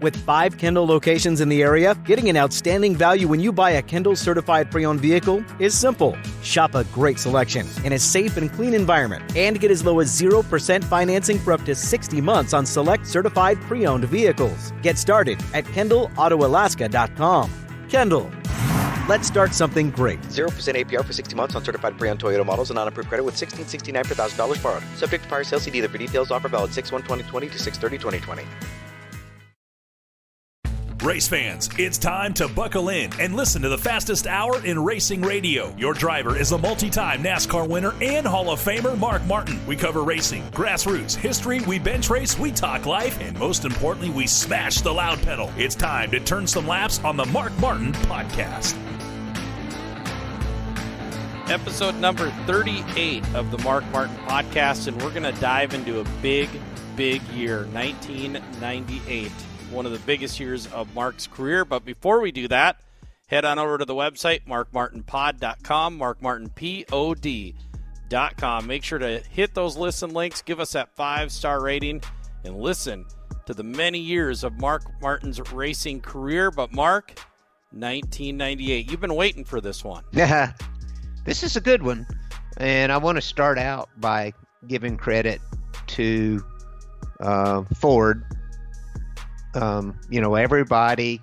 With 5 Kendall locations in the area, getting an outstanding value when you buy a Kendall certified pre-owned vehicle is simple. Shop a great selection in a safe and clean environment and get as low as 0% financing for up to 60 months on select certified pre-owned vehicles. Get started at KendallAutoAlaska.com. Kendall. Let's start something great. 0% APR for 60 months on certified pre-owned Toyota models and non-approved credit with $1,669 per $1,000 borrowed. Subject to prior sales. See dealer for details. Offer valid 6/1/2020 to 6/30/2020. Race fans, it's time to buckle in and listen to the fastest hour in racing radio. Your driver is a multi-time NASCAR winner and Hall of Famer Mark Martin. We cover racing, grassroots, history, we bench race, we talk life, and most importantly, we smash the loud pedal. It's time to turn some laps on the Mark Martin Podcast. Episode number 38 of the Mark Martin Podcast, and we're going to dive into a big year, 1998. One of the biggest years of Mark's career. But before we do that, head on over to the website, markmartinpod.com, markmartinpod.com. Make sure to hit those listen links, give us that 5-star rating, and listen to the many years of Mark Martin's racing career. But Mark, 1998, you've been waiting for this one. Yeah, this is a good one. And I want to start out by giving credit to Ford. Everybody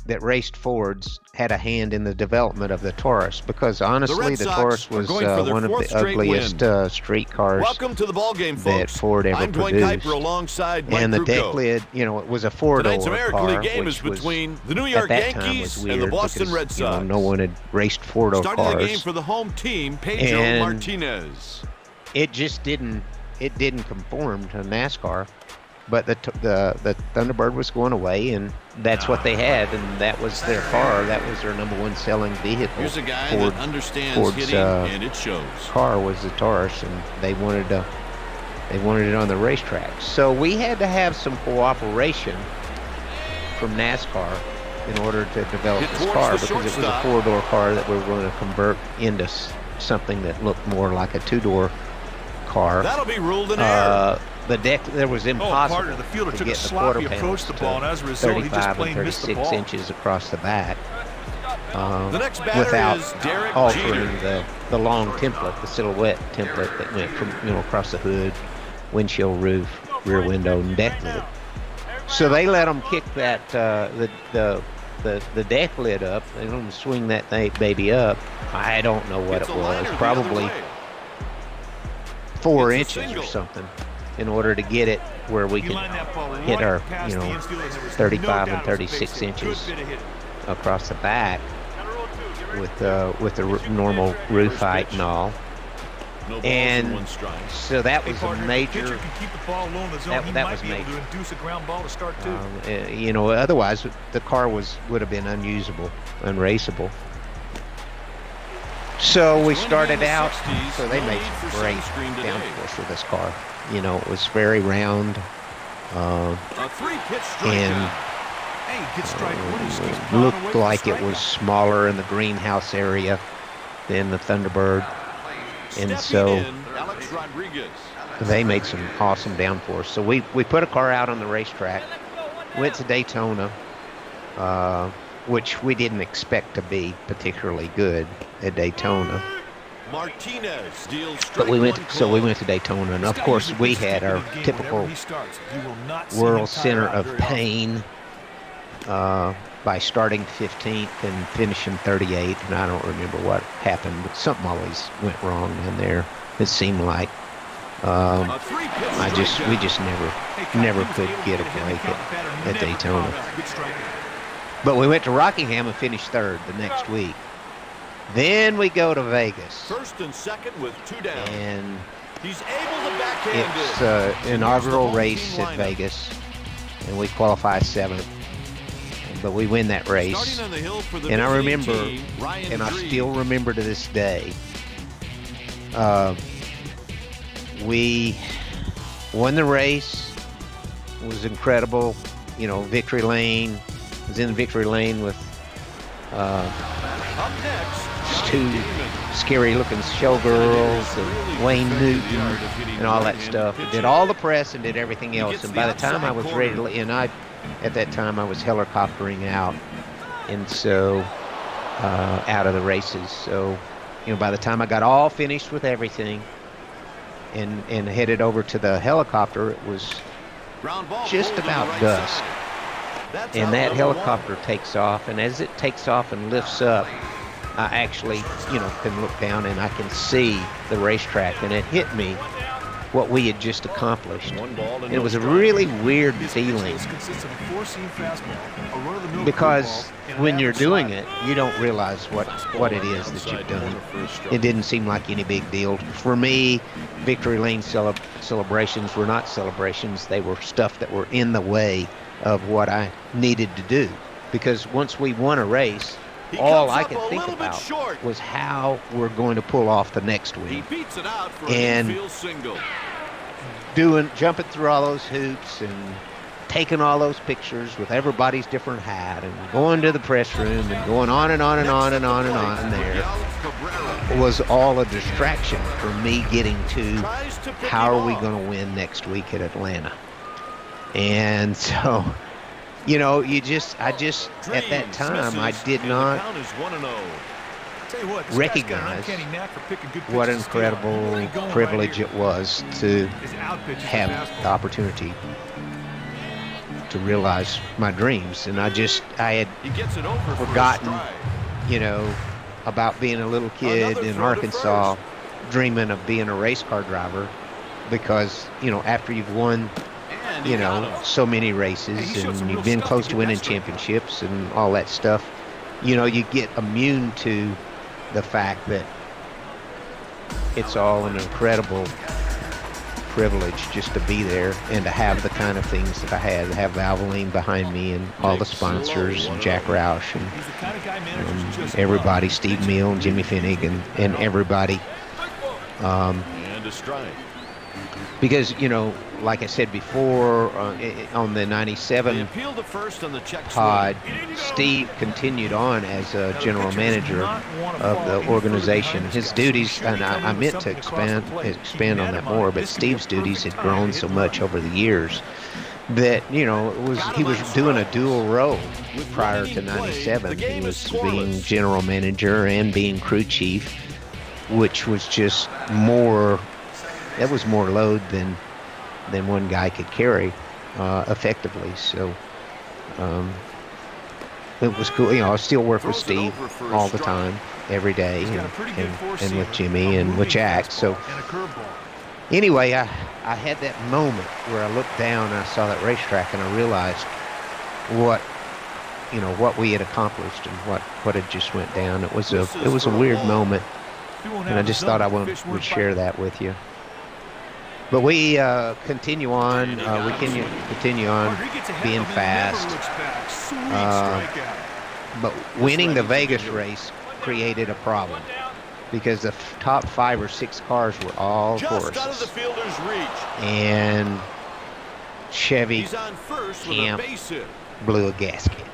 that raced Fords had a hand in the development of the Taurus because honestly, the Taurus was one of the ugliest street cars Welcome to the ball game, folks. that Ford ever I'm Dwayne produced. Kuiper alongside Mike And the Krukow. deck lid, it was a 4-door Tonight's American car, League game which is was, between the New York at that time, Yankees was and the weird Boston because, Red Sox. no one had raced 4-door Starting cars. the game for the home team, Pedro And Martinez. It just didn't conform to NASCAR. But the Thunderbird was going away, and that's what they had, and that was their car. That was their number one selling vehicle. Here's a guy Ford's hitting, and it shows. Car was the Taurus, and they wanted it on the racetrack. So we had to have some cooperation from NASCAR in order to develop this car because it was a 4-door car that we were going to convert into something that looked more like a 2-door car. That'll be ruled an error. The deck there was impossible The fielder to took get a the sloppy quarter approach to panels the ball, and as a result, he just 35 and plain missed the 36 ball. inches across the back The next batter without is Derek altering Jeter. the long template, the silhouette template that went from across the hood, windshield roof, rear window, and deck lid. So they let them kick that the deck lid up. They let them swing that baby up. I don't know what it was, probably 4 inches or something, in order to get it where we could hit our 35 and 36 inches across the back with the First normal roof pitch. height and all. No balls And one strike. so that was a major. That was be able major. to induce a ground ball to start too. Otherwise the car would have been unusable, unraceable. So we started out. So they made some great downforce with this car. It was very round, A 3-pitch and looked like it was smaller in the greenhouse area than the Thunderbird. And so they made some awesome downforce. So we put a car out on the racetrack, went to Daytona, which we didn't expect to be particularly good at Daytona. Martinez deals But we went to Daytona, and of course we had our typical World Center of Pain by starting 15th and finishing 38th, and I don't remember what happened, but something always went wrong in there. It seemed like we just never could get a break at Daytona. But we went to Rockingham and finished 3rd the next week. Then we go to Vegas. First and second with 2 down. And he's able to backhand it's it. inaugural race at Vegas, and we qualify 7th. But we win that race. On the hill for the And I visiting remember, team, Ryan and I Reed. still remember to this day, we won the race. It was incredible. Victory lane. Was in the victory lane with Up next, two scary-looking showgirls and Wayne Newton and all that stuff. Did all the press and did everything else. And by the time I was ready to, at that time I was helicoptering out, and so out of the races. So, by the time I got all finished with everything and headed over to the helicopter, it was just about dusk. And that helicopter takes off, and as it takes off and lifts up, I actually, can look down and I can see the racetrack, and it hit me what we had just accomplished. And it was a really weird feeling because when you're doing it, you don't realize what it is that you've done. It didn't seem like any big deal. For me, Victory Lane celebrations were not celebrations. They were stuff that were in the way of what I needed to do. Because once we won a race, all I could think about was how we're going to pull off the next win. And jumping through all those hoops and taking all those pictures with everybody's different hat and going to the press room and going on and on and on and on and on there was all a distraction for me getting to how are we going to win next week at Atlanta. And so, I just at that time, I did not recognize what an incredible privilege it was to have the opportunity to realize my dreams. And I had forgotten, about being a little kid in Arkansas, dreaming of being a race car driver, because, after you've won so many races and you've been close to winning championships and all that stuff, you get immune to the fact that it's all an incredible privilege just to be there and to have the kind of things that I had, to have Valvoline behind me and all the sponsors and Jack Roush and everybody, Steve Mill and Jimmy Finnig and everybody. And a strike. Because, like I said before, on the 97 pod, Steve continued on as a general manager of the organization. His duties, and I meant to expand on that more, but Steve's duties had grown so much over the years that, he was doing a dual role prior to 97. He was being general manager and being crew chief, which was just more... That was more load than one guy could carry effectively. So it was cool. I still work with Steve all the time, every day, and with Jimmy and with Jack. So anyway, I had that moment where I looked down and I saw that racetrack and I realized what we had accomplished and what had just went down. It was a weird moment, and I just thought I would share that with you. But we continue on. We continue on being fast. But winning the Vegas race created a problem because the top 5 or 6 cars were all horses. And Chevy Camp blew a gasket.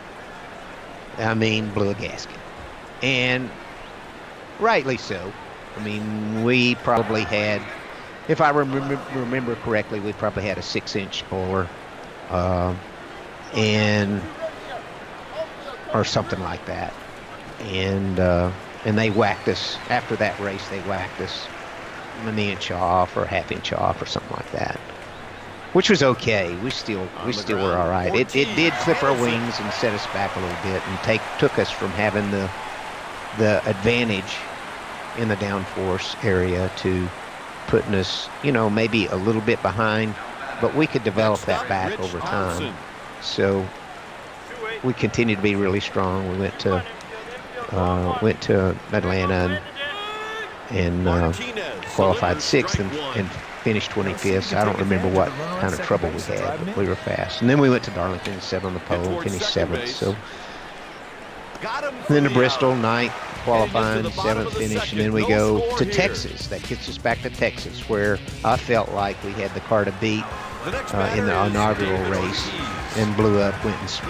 Blew a gasket. And rightly so. We probably had... If I remember correctly, we probably had a 6-inch spoiler, or something like that, and they whacked us after that race. They whacked us an inch off or a half inch off or something like that, which was okay. We still were all right. It did clip our wings and set us back a little bit and took us from having the advantage in the downforce area to putting us, maybe a little bit behind, but we could develop that back over time. So we continued to be really strong. We went to Atlanta and qualified 6th and finished 25th. I don't remember what kind of trouble we had, but we were fast. And then we went to Darlington, 7 on the pole, and finished 7th. So then to Bristol, 9th, qualifying, 7th finish, and then we go to Texas. That gets us back to Texas, where I felt like we had the car to beat in the inaugural race, and blew up,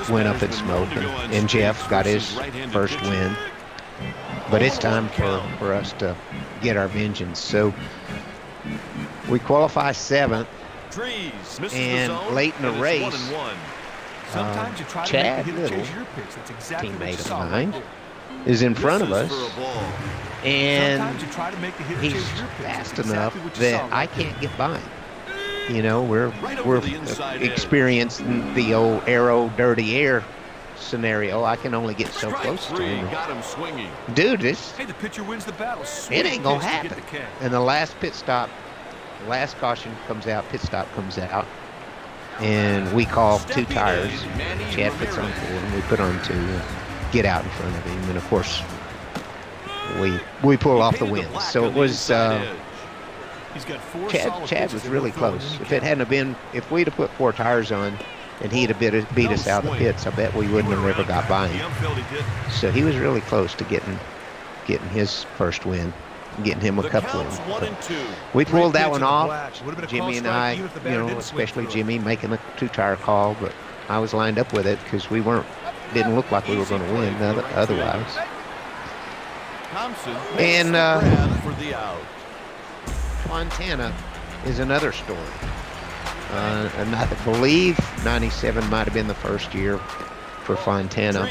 went up in smoke, and Jeff got his first win But it's time for us to get our vengeance. So we qualify 7th, and late in the race, Sometimes you try to Chad make the Little, hitter chase your pitch. That's exactly what you teammate saw of right mine, there. is in front of us, and Sometimes you try to make the hitter he's chase your pitch. fast That's enough exactly what you saw that I right there. can't get by him. You know, we're experiencing the old arrow, dirty air scenario. I can only get so close to him. Got him swinging. Dude, Hey, the pitcher wins the battle. it ain't gonna Swing pitch to happen. get the K. And the last pit stop, last caution comes out, pit stop comes out, and we call 2 tires. Chad puts on 4, and we put on 2 to get out in front of him. And of course, we pull off the win. So it was. He's got 4 Chad solid was pitches really that will fill close. in the If it count. hadn't have been, if we'd have put 4 tires on, and he'd have beat us out of the pits, I bet we wouldn't have ever got by him. So he was really close to getting his first win, getting him a cup win. We pulled that one off. Jimmy and I, especially Jimmy, making a 2-tire call, but I was lined up with it because didn't look like we were going to win otherwise. And for the out. Fontana is another story. And I believe 97 might have been the first year for Fontana.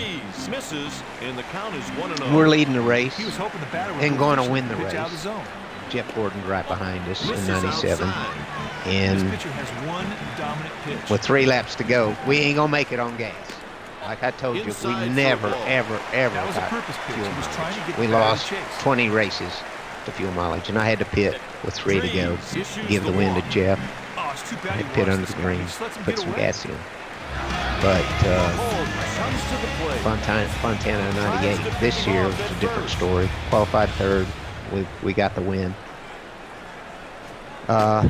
Misses, and the count is 1-0. We're leading the race He was hoping the batter would and go going to first win and the pitch out of the race. zone. Jeff Gordon's right behind us in Misses 97. outside. This And pitcher has 1 dominant pitch. with 3 laps to go, we ain't going to make it on gas. Like I told you, we Inside never, for a ball. ever That was a got purpose pitch. fuel He was trying to mileage. get We the batter lost to chase. 20 races to fuel mileage, and I had to pit with 3 to go, give the win to Jeff, Oh, it's too bad he and pit lost under this the guy. He green, just lets him put get some away. gas in. But Comes to the plate. Fontana 98 this year was a different story. Qualified 3rd, we got the win.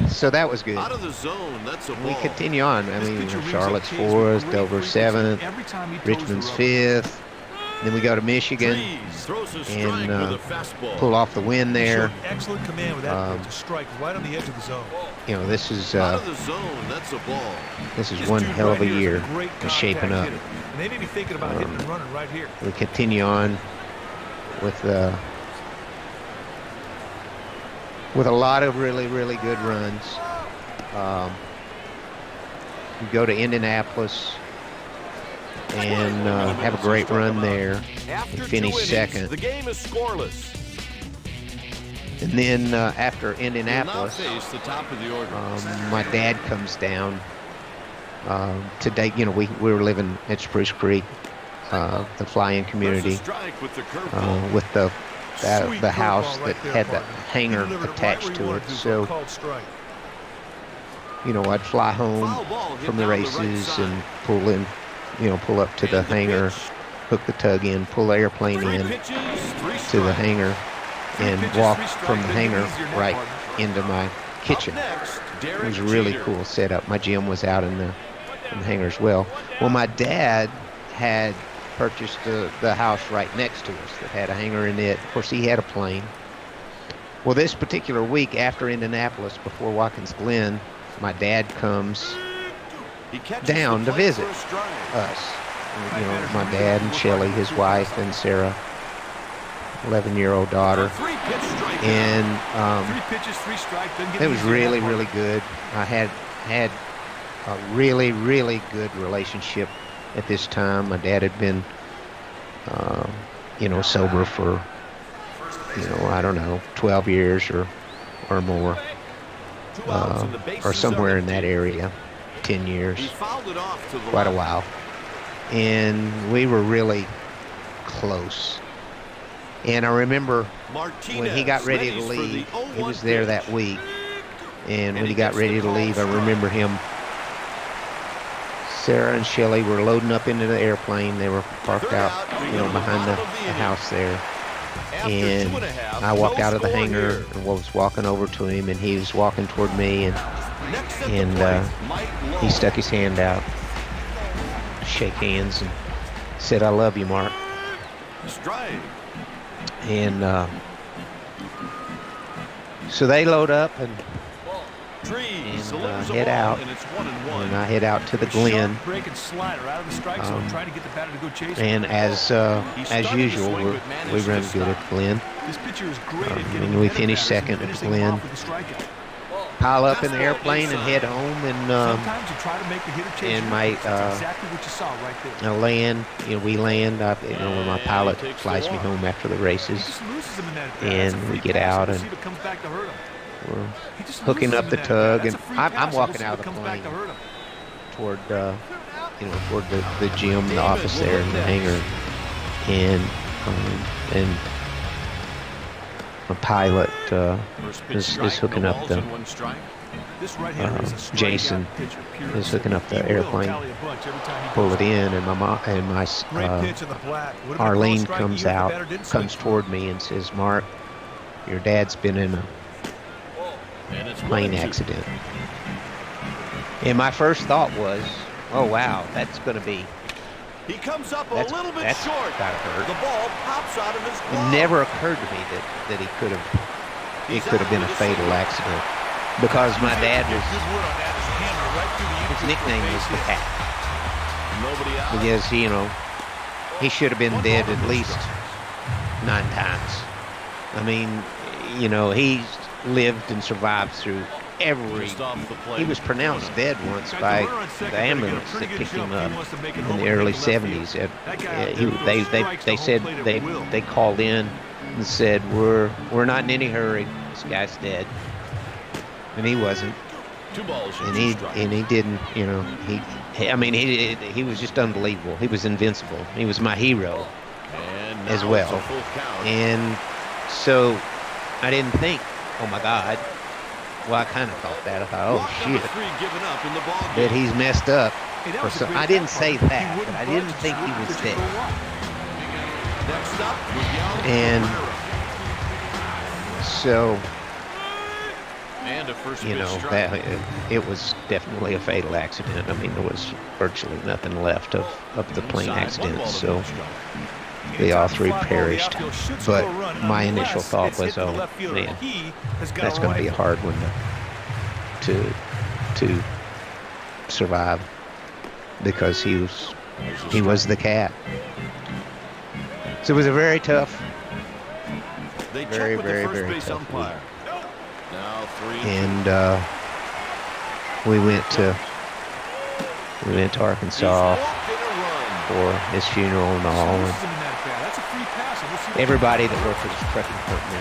So that was good. Out of the zone, that's a ball. We continue on. I This mean, pitcher rings Charlotte's up K's with 4th, great Dover's frequency 7th, every time he throws Richmond's the rubber. 5th. Then we go to Michigan Throws a strike and with a fastball. pull off the win He there. showed excellent command with that pitch. A strike right on the edge of the zone. You know, this is Out of the zone, that's a ball. this is This one dude hell of a right here is year great of shaping contact up. hitter. And they may be thinking about hitting and running right here. We continue on with a lot of really, really good runs. We go to Indianapolis and have a great run there After and finish 2 innings, 2nd. the game is scoreless. And then after Will now Indianapolis, face the top of the order. my dad comes down. Today, you know, we were living at Spruce Creek, the fly-in community, There's a strike with the curveball. with the Sweet house curveball that right there, had the partner. hanger He delivered right attached where he to wanted it. to, So, called strike. you know, I'd fly home Foul ball hit from the down right races side. and pull up to the And the hangar, pitch. hook the tug in, pull the airplane 3 in pitches, 3 to the strikes. hangar, and pitches, walk 3 strikes, from the they get hangar easier now, right partner. into my kitchen. Up next, It Derek was a really Jeter. cool setup. My gym was out in the hangar as well. Well, my dad had purchased the house right next to us that had a hangar in it. Of course, he had a plane. Well, this particular week after Indianapolis, before Watkins Glen, my dad comes He catches down the to plate visit for a strike. us. You know, my dad and Shelley, his wife, and Sarah, 11-year-old daughter. 3-pitch strike. And 3 pitches, 3 strikes. Doesn't get it was easier really, than that, really good. I had a really, really good relationship at this time. My dad had been, sober for, I don't know, 12 years or more, 2 outs and the bases or are somewhere in empty. that area, 10 years, He fouled it off to the quite a left. while. And we were really close. And I remember when he got ready to Martinez readies leave, for the he 0-1 was there pitch. that week. And when he he got gets the ready to call leave, I strike. remember him. Sarah and Shelley were loading up into the airplane. They were parked Third out, out, beginning of behind the the bottom of the inning. house there. After And 2.5, I walked no out of the score hangar here. and was walking over to him, and he was walking toward me, and Next at the and, plate, Mike Lowe. he stuck his hand out, shake hands, and said, "I love you, Mark." Strike. And so they load up, and and head out. And I head out to the Glen. And as usual, we run good at the Glen. And we finish second at the Glen. Pile up in the airplane and head home, and I land. We land. When my pilot flies me home after the races, and we get out and we're hooking up the tug, and I'm walking out of the plane toward toward the gym, the office there, and the hangar, and my pilot is hooking up the Jason is hooking up the airplane, pull it in, and my Arlene comes toward me and says, "Mark, your dad's been in a plane accident." And my first thought was, "Oh wow, that's going to be." He comes up a little bit short. Gotta hurt. The ball pops out of his glove. It never occurred to me that it could have been a fatal accident, because my dad was, his nickname was the Cat, because he should have been dead at least 9 times. I mean, he's lived and survived through he was pronounced dead once by the ambulance that picked him up in the early 70s. They said they called in and said, we're not in any hurry, this guy's dead, and he wasn't. And he didn't, he was just unbelievable. He was invincible. He was my hero as well. And so I didn't think, oh my God. Well, I kind of thought that. I thought, oh shit, that he's messed up. I didn't say that, but I didn't think he was dead. And so, it was definitely a fatal accident. I mean, there was virtually nothing left of the plane accident. So they all 3 perished. But my initial thought was, oh man, that's going to be a hard one to survive, because he was the Cat. So it was a very tough, very tough week. And we went to Arkansas for his funeral and all. And everybody that worked for this trucking company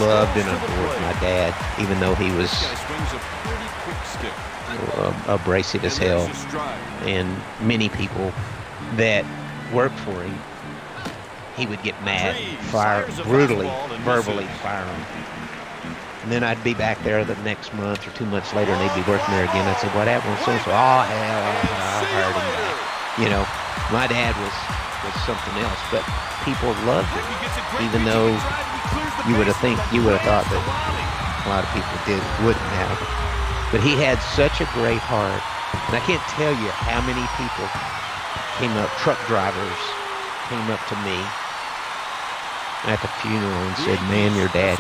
loved and adored my dad, even though he was abrasive as hell. And many people that worked for him, he would get mad, brutally, verbally fire him. And then I'd be back there the next month or 2 months later, and they'd be working there again. I'd say, "What happened with so-and-so?" "Oh, hell, I heard him." My dad was something else, but people loved him, even though you would have thought that a lot of people wouldn't have. But he had such a great heart, and I can't tell you how many people truck drivers came up to me at the funeral and said, "Man, your dad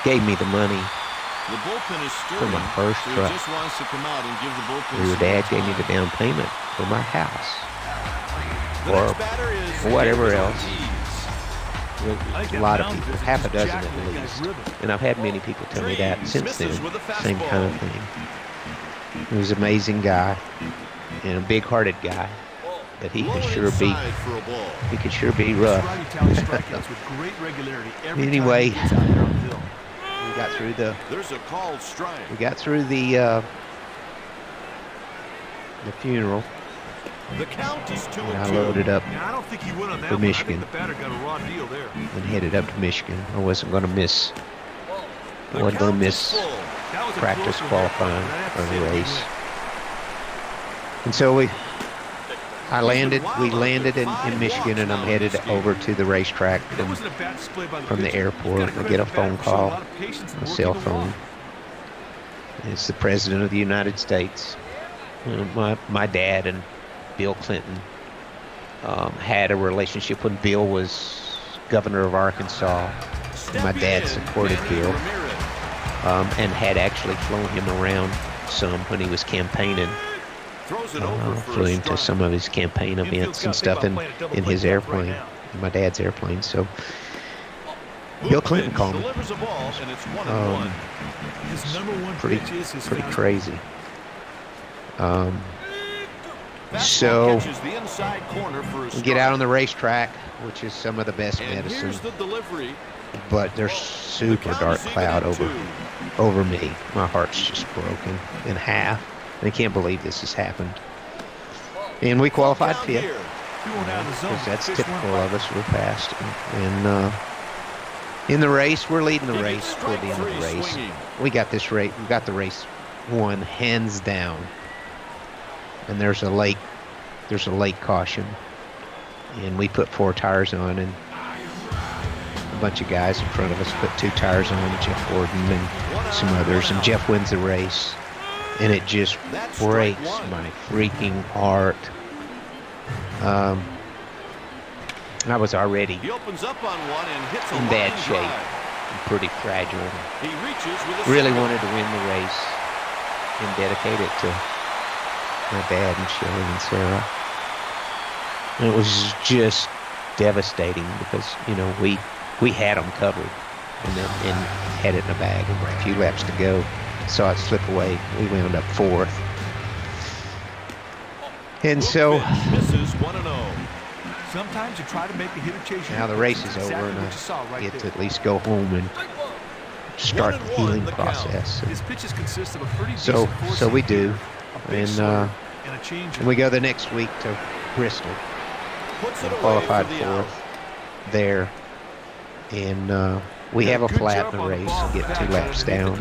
gave me the money for my first truck. Your dad gave me the down payment for my house," or whatever else. A lot of people, half a dozen at least. And I've had many people tell me that since then, same kind of thing. He was an amazing guy and a big-hearted guy, but he could sure be rough. Anyway, we got through the funeral. And I loaded up for Michigan and headed up to Michigan. I wasn't going to miss practice qualifying or the race. And so we landed in Michigan, and I'm headed over to the racetrack. And from the airport, I get a phone call, a cell phone. It's the President of the United States. My dad and Bill Clinton had a relationship when Bill was governor of Arkansas. My dad supported Bill. and had actually flown him around some when he was campaigning. Flew him to some of his campaign events and stuff in his airplane, in my dad's airplane. So Bill Clinton called me. Pretty crazy. So we get out on the racetrack, which is some of the best medicine. But there's super dark cloud over me. My heart's just broken in half. I can't believe this has happened. And we qualified fifth. Because that's typical of us. We're fast. And in the race, we're leading the race toward the end of the race. We got this race. We got the race won hands down. And there's a lake caution. And we put 4 tires on, and a bunch of guys in front of us put 2 tires on, Jeff Gordon and some others, and Jeff wins the race. And it just breaks my freaking heart. I was already in bad shape and pretty fragile. Really wanted to win the race and dedicate it to my dad and Shelly and Sarah. And it was just devastating because, we had them covered and had it in a bag and a few laps to go. Saw it slip away. We wound up 4th. And so sometimes you try to make a hitter chase. Now the race is over, and I get to at least go home and start the healing process. His pitches consist of a pretty so we do, and we go the next week to Bristol. And qualified 4th there, and we have a flat in the race and get 2 laps down.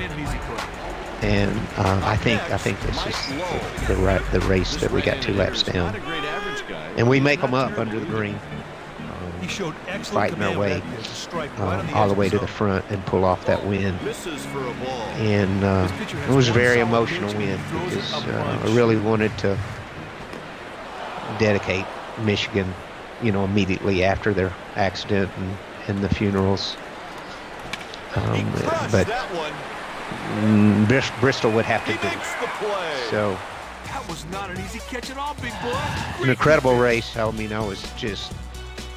And I think this is the race that we got 2 laps down, and we make them up under the green, fighting our way all the way to the front and pull off that win. And it was a very emotional win because I really wanted to dedicate Michigan, immediately after their accident and the funerals. But Bristol would have to do it. So that was not an easy catch at all, big boy. An incredible race. I was just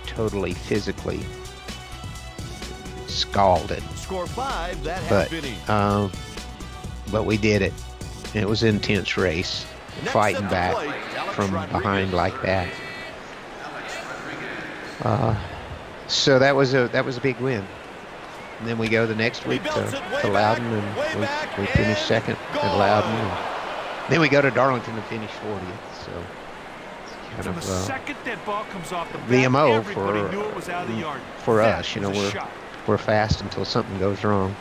totally physically scalded. Score 5, that but we did it. It was an intense race, fighting back from behind like that. So that was a big win. And then we go the next week to Loudon, and we finish 2nd at Loudon. And then we go to Darlington and finish 40th. So it's kind of the second that ball comes off the MO for that us. We're fast until something goes wrong.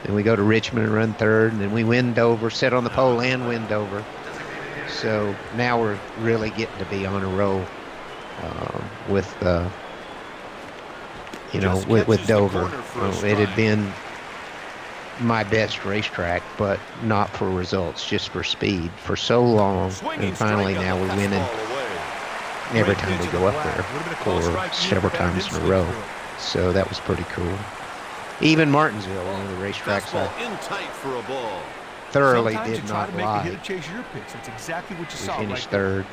Then we go to Richmond and run 3rd, and then we win Dover, sit on the pole and win Dover. So now we're really getting to be on a roll with Dover. It had been my best racetrack, but not for results, just for speed for so long. And finally now we're winning every time we go up there for several times in a row. So that was pretty cool. Even Martinsville, one of the racetracks I thoroughly did not like. We finished 3rd.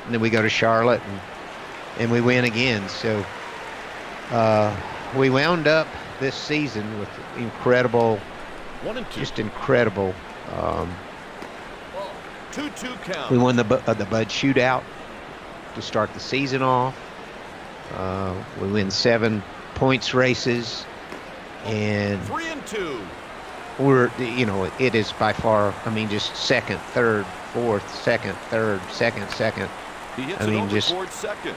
And then we go to Charlotte and we win again. So we wound up this season with incredible. 2-2 count. We won the Bud Shootout to start the season off. We win 7 points races, and 3-2. We're it is by far. Just 2nd, 3rd, 4th, 2nd, 3rd, 2nd.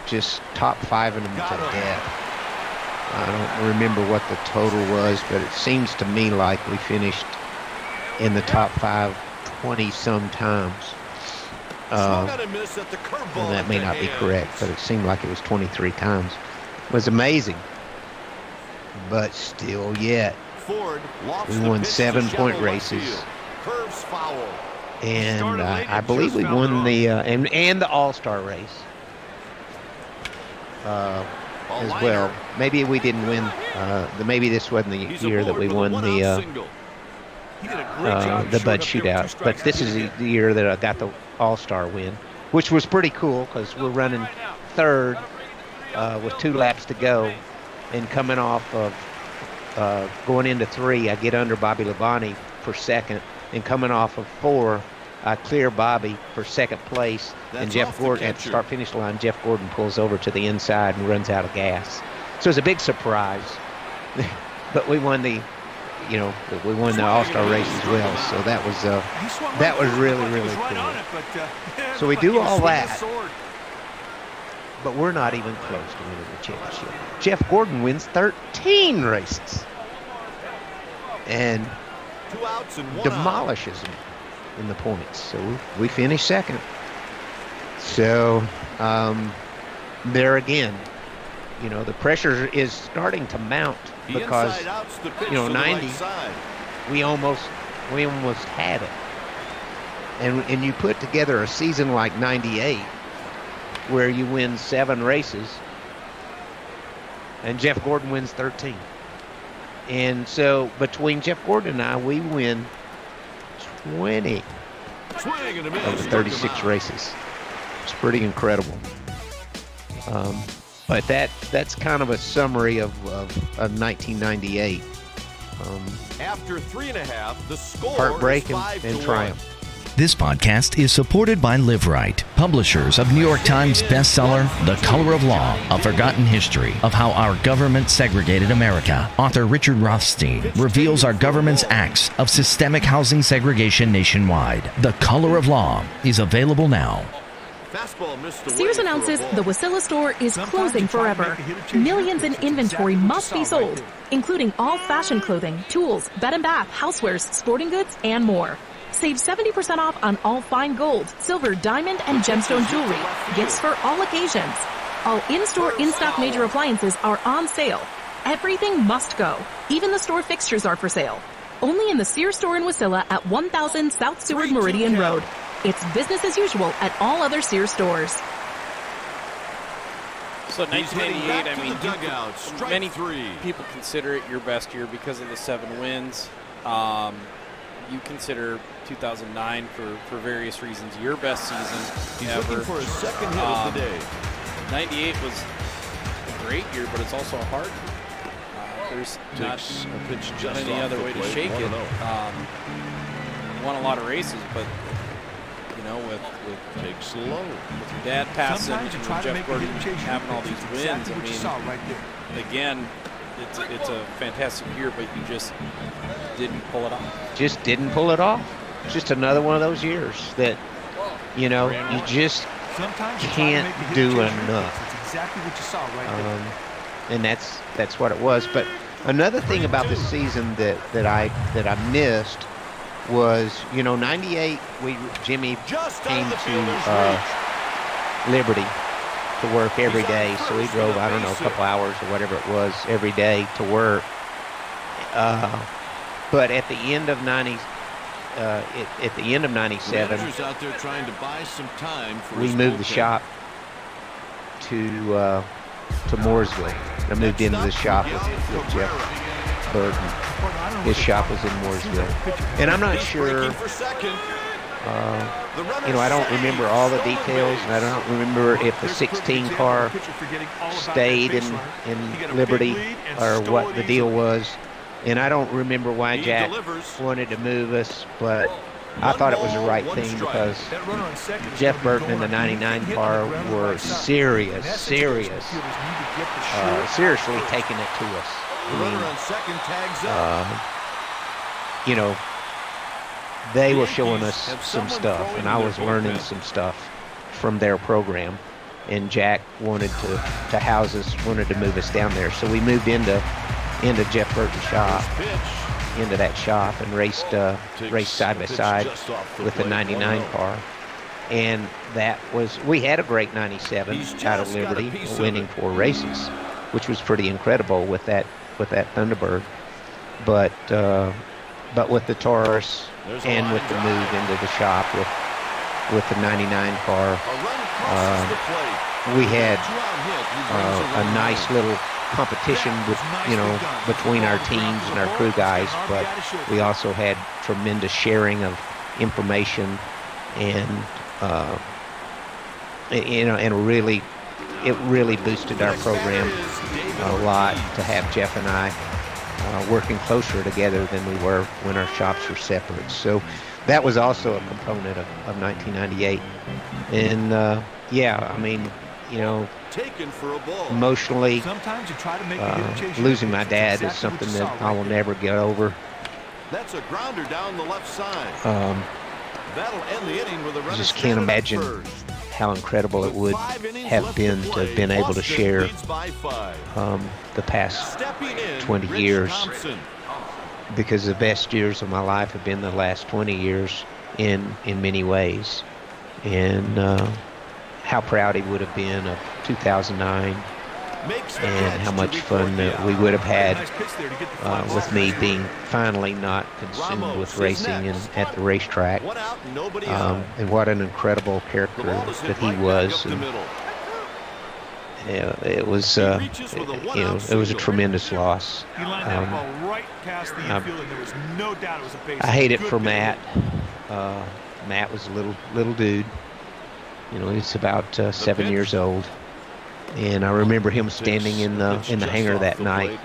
Just top 5 of them to death. I don't remember what the total was, but it seems to me like we finished in the top 5 20-some times. And that may not be correct, but it seemed like it was 23 times. It was amazing. But still yet, we won 7-point races. And I believe we won the and the All-Star race. as well. Maybe we didn't win. Maybe this wasn't the year that we won the Bud Shootout. But this is the year that I got the All-Star win, which was pretty cool because we're running third with 2 laps to go, and coming off of going into 3, I get under Bobby Labonte for second, and coming off of 4, I clear Bobby for second place, and Jeff Gordon at the start-finish line. Jeff Gordon pulls over to the inside and runs out of gas. So it's a big surprise, but we won the All-Star race as well. So that was really, really cool. So we do all that, but we're not even close to winning the championship. Jeff Gordon wins 13 races and 2 outs and 1 demolishes him in the points. So we finished second. So there again, the pressure is starting to mount because 90 we almost had it. And you put together a season like 98 where you win 7 races and Jeff Gordon wins 13. And so between Jeff Gordon and I, we win 20 of the 36 races. It's pretty incredible. But that's kind of a summary of 1998. After 3.5, the score Heartbreak is 5-1. and triumph. This podcast is supported by Live Right, publishers of New York Times bestseller The Color of Law, A Forgotten History of How Our Government Segregated America. Author Richard Rothstein reveals our government's acts of systemic housing segregation nationwide. The Color of Law is available now. Sears announces the Wasilla store is closing forever. Millions in inventory must be sold, including all fashion clothing, tools, bed and bath, housewares, sporting goods, and more. Save 70% off on all fine gold, silver, diamond, and gemstone jewelry. Gifts for all occasions. All in-store, in-stock major appliances are on sale. Everything must go. Even the store fixtures are for sale. Only in the Sears store in Wasilla at 1000 South Seward Meridian Road. It's business as usual at all other Sears stores. So 1998, I mean, many people consider it your best year because of the 7 wins. You consider 2009 for various reasons your best season ever. Looking for his second hit of the day. 98 was a great year, but it's also a hard year. There's not any other way to shake it. Won a lot of races, but with your dad passing and Jeff Gordon having all these wins, I mean, again, it's a fantastic year, but you just didn't pull it off. Just didn't pull it off. Just another one of those years that, you just can't do enough. That's exactly what you saw right there. And that's what it was. But another thing about the season that I missed was, 98, Jimmy came to Liberty to work every day. So he drove, I don't know, a couple hours or whatever it was every day to work. But at the end of 97, out there trying to buy some time for we moved the shop to Mooresville. I moved into the shop with Jeff Burton. His shop was in Mooresville. And I'm not sure, I don't remember all the details, and I don't remember if the 16 car stayed in Liberty or what the deal was. And I don't remember why Jack wanted to move us, but I thought it was the right thing because Jeff Burton and the 99 car were seriously taking it to us. They were showing us some stuff, and I was learning some stuff from their program. And Jack wanted to house us, wanted to move us down there. So we moved into Jeff Burton's shop, into that shop, and raced side by side with the 99 car. And we had a great 97 out of Liberty, winning 4 races, which was pretty incredible with that Thunderbird. But with the Taurus and with the move into the shop with the 99 car, We had a nice little competition with, between our teams and our crew guys, but we also had tremendous sharing of information and and really, it really boosted our program a lot to have Jeff and I working closer together than we were when our shops were separate. So that was also a component of 1998. And emotionally, losing my dad is something that I will never get over. That's a grounder down the left side. That'll end the inning with a I just can't imagine how incredible it would have been to have been able to share the past 20 years, because the best years of my life have been the last 20 years in many ways. And how proud he would have been of 2009, and how much fun we would have had with me being finally not consumed with racing and at the racetrack. And what an incredible character that he was. And, it was a tremendous loss. I hate it for Matt. Matt was a little dude. He's about 7 years old. And I remember him standing in the hangar that night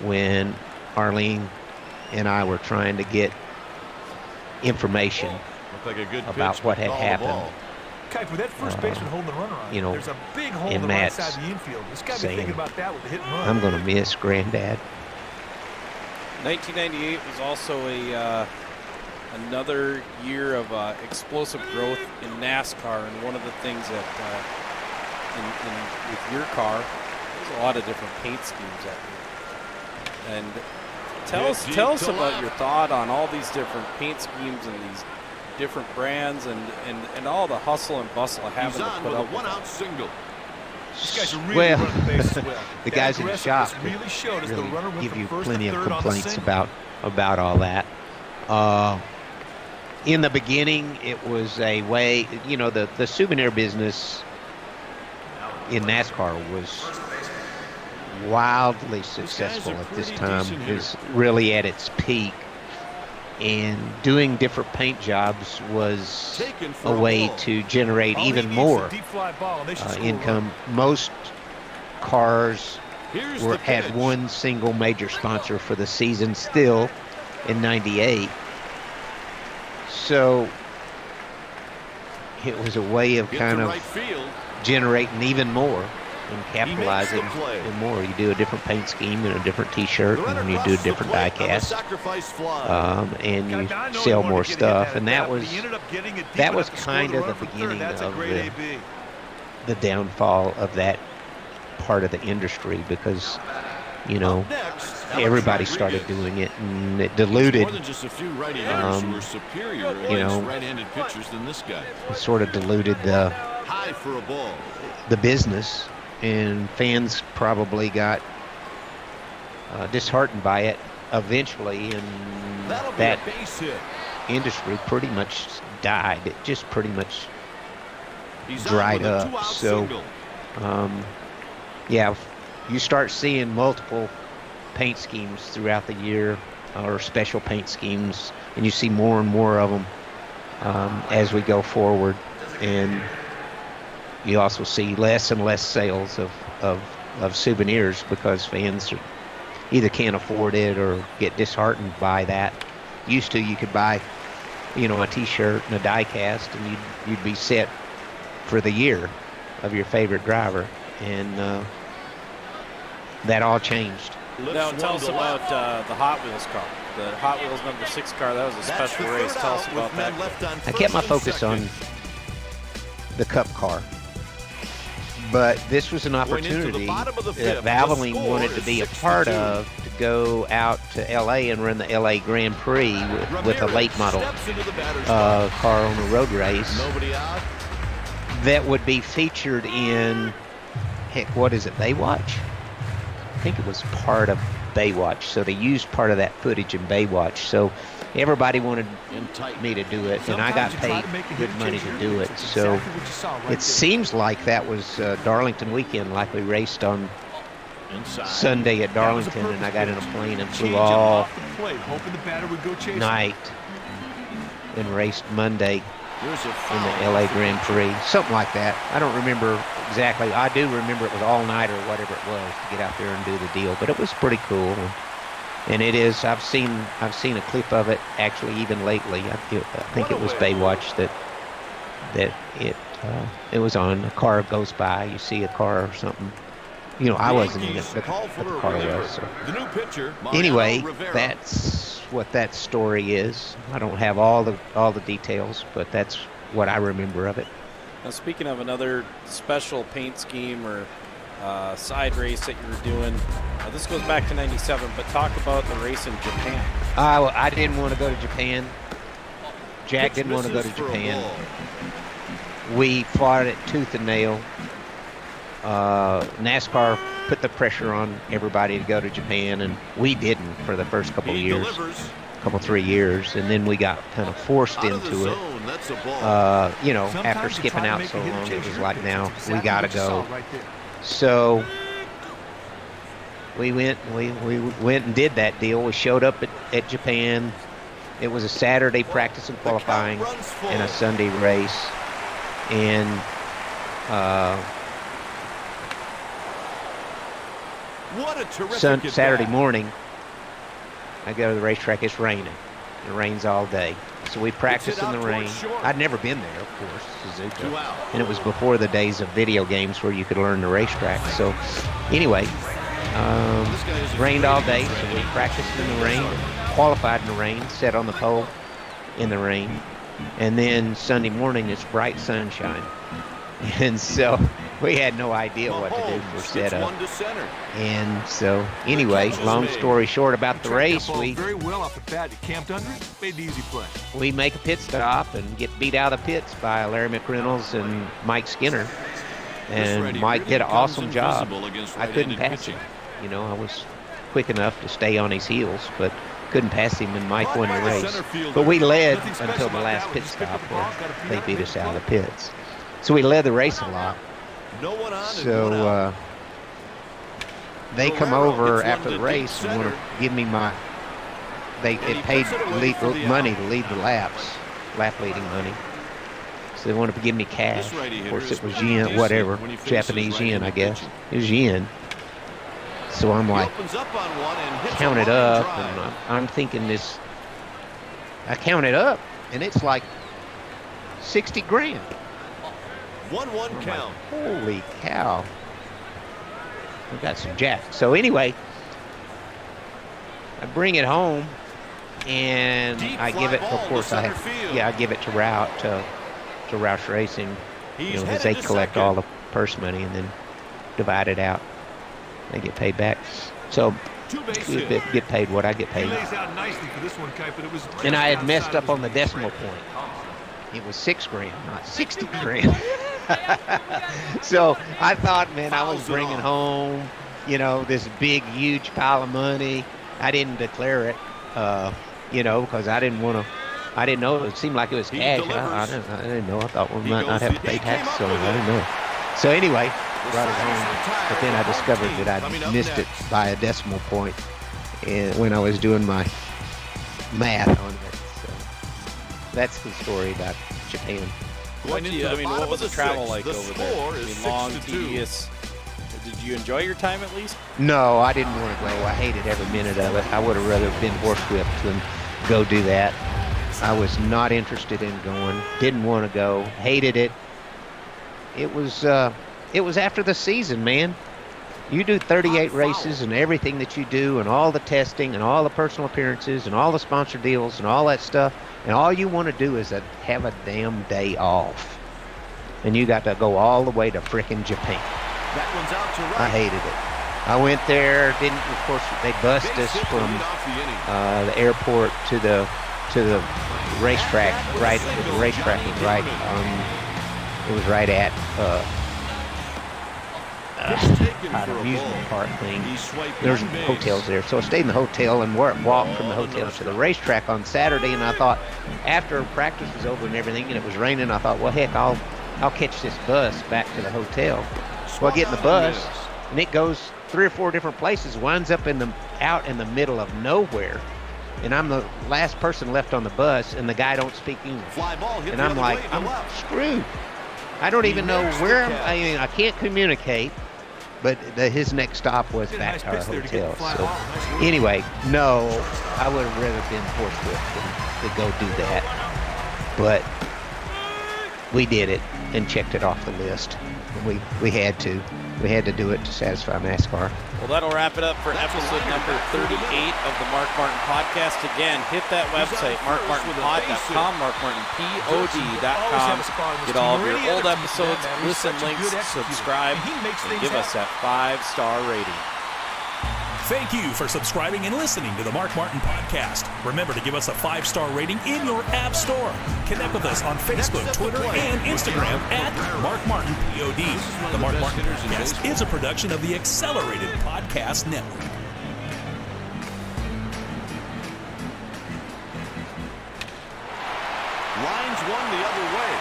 when Arlene and I were trying to get information about what had happened. With that first baseman holding the runner on, there's a big hole in the right side of the infield. He's got to be thinking about that with the hit and run. I'm going to miss Granddad. 1998 was also another year of explosive growth in NASCAR, and one of the things that with your car, there's a lot of different paint schemes that year. And tell us about your thought on all these different paint schemes and these different brands and all the hustle and bustle of having to put up with it. The guys in the shop really give you plenty of complaints about all that. In the beginning, it was a way, the souvenir business in NASCAR was wildly successful at this time. It was really at its peak, and doing different paint jobs was a way to generate even more income. Most cars had one single major sponsor for the season still in 98. So it was a way of kind of generating even more and capitalizing and more. You do a different paint scheme and a different T-shirt, and you do a different die cast, and you sell more stuff. And that was kind of the beginning of the downfall of that part of the industry, because everybody started doing it, and it diluted, sort of diluted the business, and fans probably got disheartened by it eventually, and that industry pretty much died. It just pretty much dried up. So, you start seeing multiple paint schemes throughout the year, or special paint schemes, and you see more and more of them as we go forward. And you also see less and less sales of souvenirs, because fans either can't afford it or get disheartened by that. Used to, you could buy, a T-shirt and a die cast, and you'd be set for the year of your favorite driver, and that all changed. Now tell us about the Hot Wheels car, the Hot Wheels number 6 car. That was a special race. Tell us about that. I kept my focus on the Cup car, but this was an opportunity that Valvoline wanted to be a part of, to go out to LA and run the LA Grand Prix with a late model car on a road race that would be featured in, what is it, Baywatch? I think it was part of Baywatch, so they used part of that footage in Baywatch. So everybody wanted me to do it, and I got paid good money to do it. So it seems like that was Darlington weekend, like we raced on Sunday at Darlington, and I got in a plane and flew all night and raced Monday in the LA Grand Prix, something like that. I don't remember exactly. I do remember it was all night or whatever it was to get out there and do the deal, but it was pretty cool. And it is. I've seen a clip of it actually even lately. I think it was Baywatch that it was on. A car goes by, you see a car or something. You know, I wasn't in it, but the car was. So. Anyway, that's what that story is. I don't have all the details, but that's what I remember of it. Now, speaking of another special paint scheme or side race that you were doing, this goes back to '97, but talk about the race in Japan. I didn't want to go to Japan. Jack didn't want to go to Japan. We fought it tooth and nail. NASCAR put the pressure on everybody to go to Japan, and we didn't for the first couple of years, 3 years, and then we got kind of forced into it. You know, after skipping out so long, it was like, now we got to go. So we went and did that deal. We showed up at Japan. It was a Saturday practice and qualifying and a Sunday race, and Saturday morning, I go to the racetrack. It's raining. It rains all day. So we practiced in the rain. I'd never been there, of course, Suzuka. And it was before the days of video games where you could learn the racetrack. So anyway, rained all day. So we practiced in the rain, qualified in the rain, sat on the pole in the rain. And then Sunday morning, it's bright sunshine. And so we had no idea what to do for setup. And so anyway, long story short about the race, we make a pit stop and get beat out of the pits by Larry McReynolds and Mike Skinner. And Mike did an awesome job. I couldn't pass him. You know, I was quick enough to stay on his heels, but couldn't pass him, and Mike won the race. But we led until the last pit stop where they beat us out of the pits. So we led the race a lot. So they come over after the race and want to give me my. It paid money to lead the laps, lap leading money. So they wanted to give me cash. Of course, it was yen, whatever, Japanese yen, I guess. It was yen. So I'm like, count it up, and I'm thinking this. I count it up, and it's like 60 grand. 1-1 count. Like, holy cow. We got some jack. So anyway, I bring it home, and I give it, of course, I give it to Roush Racing, you know, because they collect all the purse money and then divide it out. They get paid back. So we get paid what I get paid. And I had messed up on the decimal point. It was 6 grand, not 60 grand. So I thought, man, I was bringing home, you know, this big, huge pile of money. I didn't declare it, you know, because I didn't want to. I didn't know. It seemed like it was cash. I didn't know. I thought we might not have to pay tax, so I didn't know. So anyway, brought it home. But then I discovered that I missed it by a decimal point, and when I was doing my math on it. So that's the story about Japan. What was the travel like over there? I mean, long, tedious. Did you enjoy your time at least? No, I didn't want to go. I hated every minute of it. I would have rather been horsewhipped than go do that. I was not interested in going. Didn't want to go. Hated it. It was after the season, man. You do 38 races and everything that you do and all the testing and all the personal appearances and all the sponsor deals and all that stuff. And all you want to do is have a damn day off. And you got to go all the way to frickin' Japan. That one's out to right. I hated it. I went there, of course, they bussed us from the airport to the racetrack. Right, the racetrack was right on, it was right at amusement park thing. There's hotels there. So I stayed in the hotel and walked from the hotel to the racetrack on Saturday. And I thought, after practice was over and everything, and it was raining, I thought, well, heck, I'll catch this bus back to the hotel. So I get in the bus, and it goes 3 or 4 different places, winds up out in the middle of nowhere. And I'm the last person left on the bus, and the guy don't speak English. And I'm like, I'm screwed. I don't even know where I can't communicate. But his next stop was back to our hotel. So anyway, no, I would have rather been horsewhipped than to go do that. But we did it and checked it off the list. We had to. We had to do it to satisfy NASCAR. Well, that'll wrap it up for episode number 38 of the Mark Martin Podcast. Again, hit that website, markmartinpod.com, markmartinpod.com. Get all of your old episodes, listen links, subscribe, and give us that 5-star rating. Thank you for subscribing and listening to the Mark Martin Podcast. Remember to give us a 5-star rating in your app store. Connect with us on Facebook, Twitter, and Instagram at Mark Martin POD. The Mark Martin Podcast is a production of the Accelerated Podcast Network. Lines one the other way.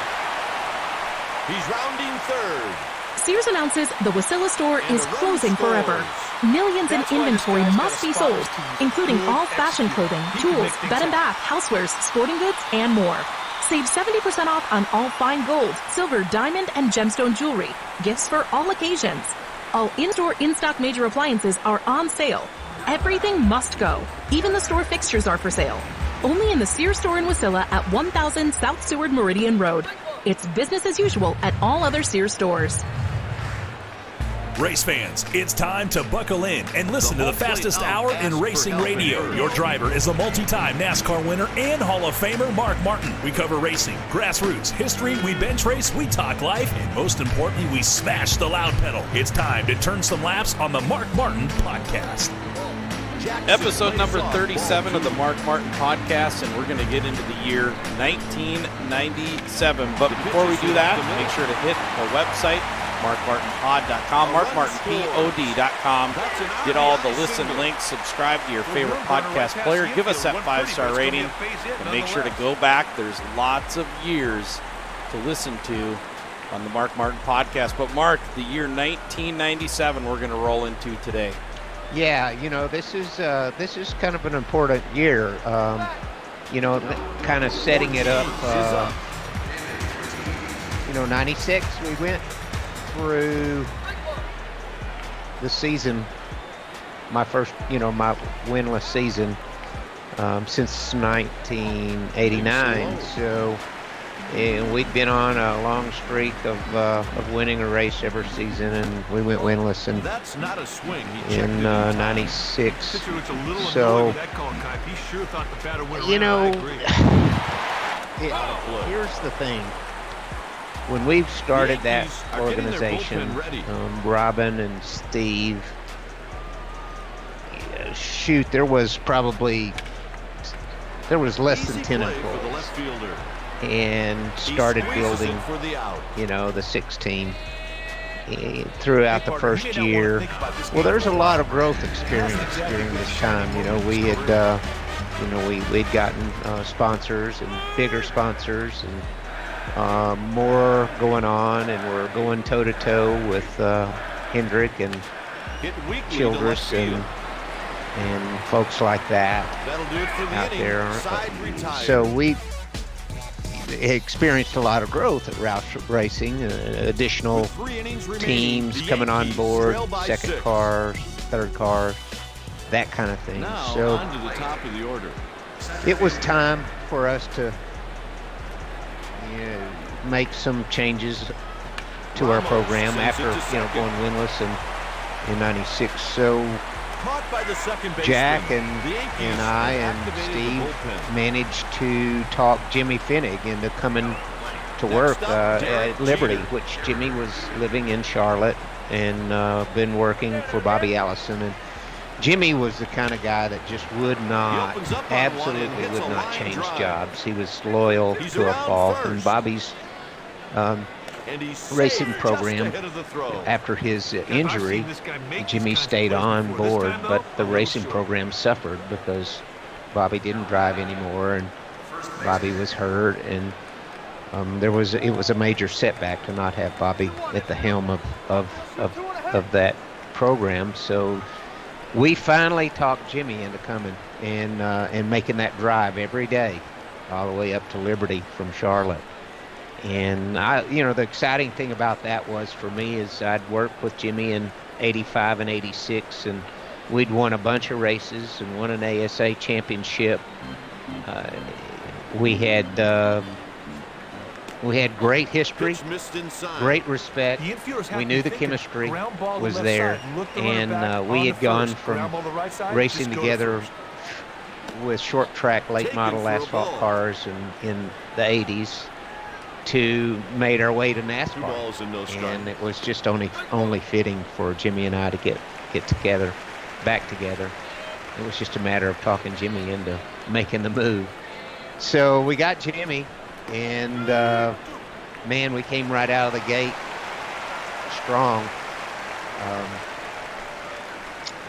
He's rounding third. Sears announces the Wasilla store is closing forever. Millions in inventory must be sold, including all fashion clothing, tools, bed and bath, housewares, sporting goods, and more. Save 70% off on all fine gold, silver, diamond, and gemstone jewelry. Gifts for all occasions. All in-store, in-stock major appliances are on sale. Everything must go. Even the store fixtures are for sale. Only in the Sears store in Wasilla at 1000 South Seward Meridian Road. It's business as usual at all other Sears stores. Race fans, it's time to buckle in and listen to the fastest hour in racing radio. Your driver is a multi-time NASCAR winner and Hall of Famer Mark Martin. We cover racing, grassroots, history, we bench race, we talk life, and most importantly, we smash the loud pedal. It's time to turn some laps on the Mark Martin Podcast. Episode number 37 of the Mark Martin Podcast, and we're going to get into the year 1997. But before we do that, make sure to hit the website, markmartinpod.com, markmartinpod.com. Get all the listen links, subscribe to your favorite podcast player, give us that 5-star rating, and make sure to go back. There's lots of years to listen to on the Mark Martin Podcast. But Mark, the year 1997 we're going to roll into today. Yeah, this is kind of an important year. Kind of setting it up. 96 we went through the season, my first, my winless season since 1989. So, and we'd been on a long streak of winning a race every season, and we went winless in 96. So, here's the thing. When we started that organization, Robin and Steve, there was less than 10 employees, and started building, the 16 throughout the first year. Well, there's a lot of growth experience during this time. We had, we'd gotten sponsors and bigger sponsors and more going on, and we're going toe-to-toe with Hendrick and Childress and folks like that out there. So we experienced a lot of growth at Roush Racing, additional teams coming on board, second cars, third cars, that kind of thing. So it was time for us to make some changes to our program after going winless in 96. So Jack and I and Steve managed to talk Jimmy Finnig into coming to work at Liberty, which Jimmy was living in Charlotte and been working for Bobby Allison. And Jimmy was the kind of guy that just absolutely would not change jobs. He was loyal to a fault. And Bobby's racing program. After his injury, Jimmy stayed on board, but the racing program suffered because Bobby didn't drive anymore, and Bobby was hurt, and it was a major setback to not have Bobby at the helm of that program. So we finally talked Jimmy into coming and making that drive every day, all the way up to Liberty from Charlotte. And the exciting thing about that was for me is I'd worked with Jimmy in '85 and '86, and we'd won a bunch of races and won an ASA championship. We had great history, great respect. We knew the chemistry was there, and we had gone from racing together with short track late model asphalt cars in the 80s to made our way to NASCAR. And it was just only fitting for Jimmy and I to get together, back together. It was just a matter of talking Jimmy into making the move. So we got Jimmy, and man, we came right out of the gate strong.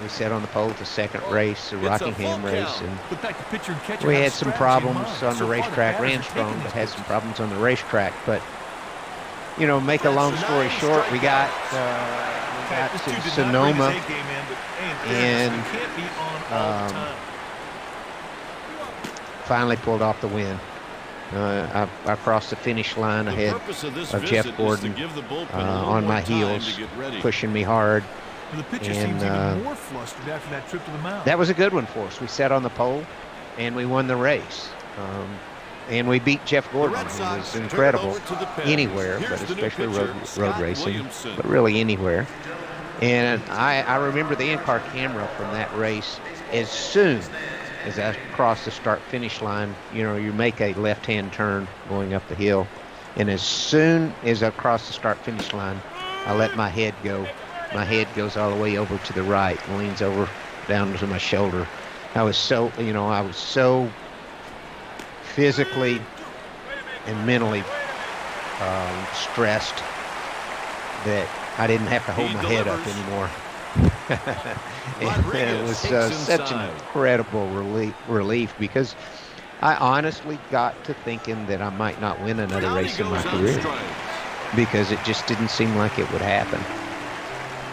We sat on the pole at the second race, the Rockingham race, and we had some problems on the racetrack. Ran strong, but had some problems on the racetrack. But make a long story short, we got to Sonoma, and finally pulled off the win. I crossed the finish line ahead of Jeff Gordon on my heels, pushing me hard. The pitcher seems even more flustered after that trip to the mound. That was a good one for us. We sat on the pole, and we won the race. And we beat Jeff Gordon, who was incredible anywhere, but especially road racing, but really anywhere. And I remember the in-car camera from that race. As soon as I crossed the start-finish line, you make a left-hand turn going up the hill. And as soon as I crossed the start-finish line, I let my head go. My head goes all the way over to the right and leans over down to my shoulder. I was so physically and mentally stressed that I didn't have to hold my head up anymore. It was such an incredible relief because I honestly got to thinking that I might not win another race in my career because it just didn't seem like it would happen.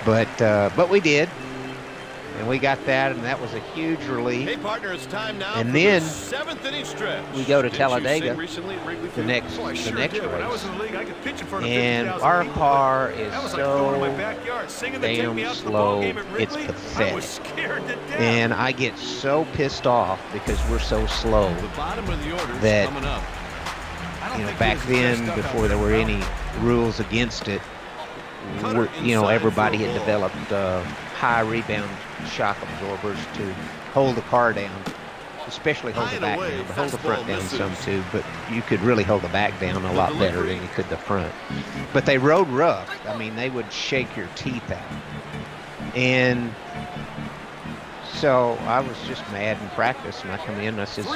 But we did, and we got that, and that was a huge relief. Hey, partner, it's time now and then the 7th inning stretch. We go to Talladega, the next race, and our car is so damn slow, it's pathetic. And I get so pissed off because we're so slow that, back then, before there were any rules against it, everybody had developed high rebound shock absorbers to hold the car down, especially hold the back down, but hold the front down some too. But you could really hold the back down a lot better than you could the front. But they rode rough. I mean, they would shake your teeth out. And so I was just mad in practice, and I come in and I says,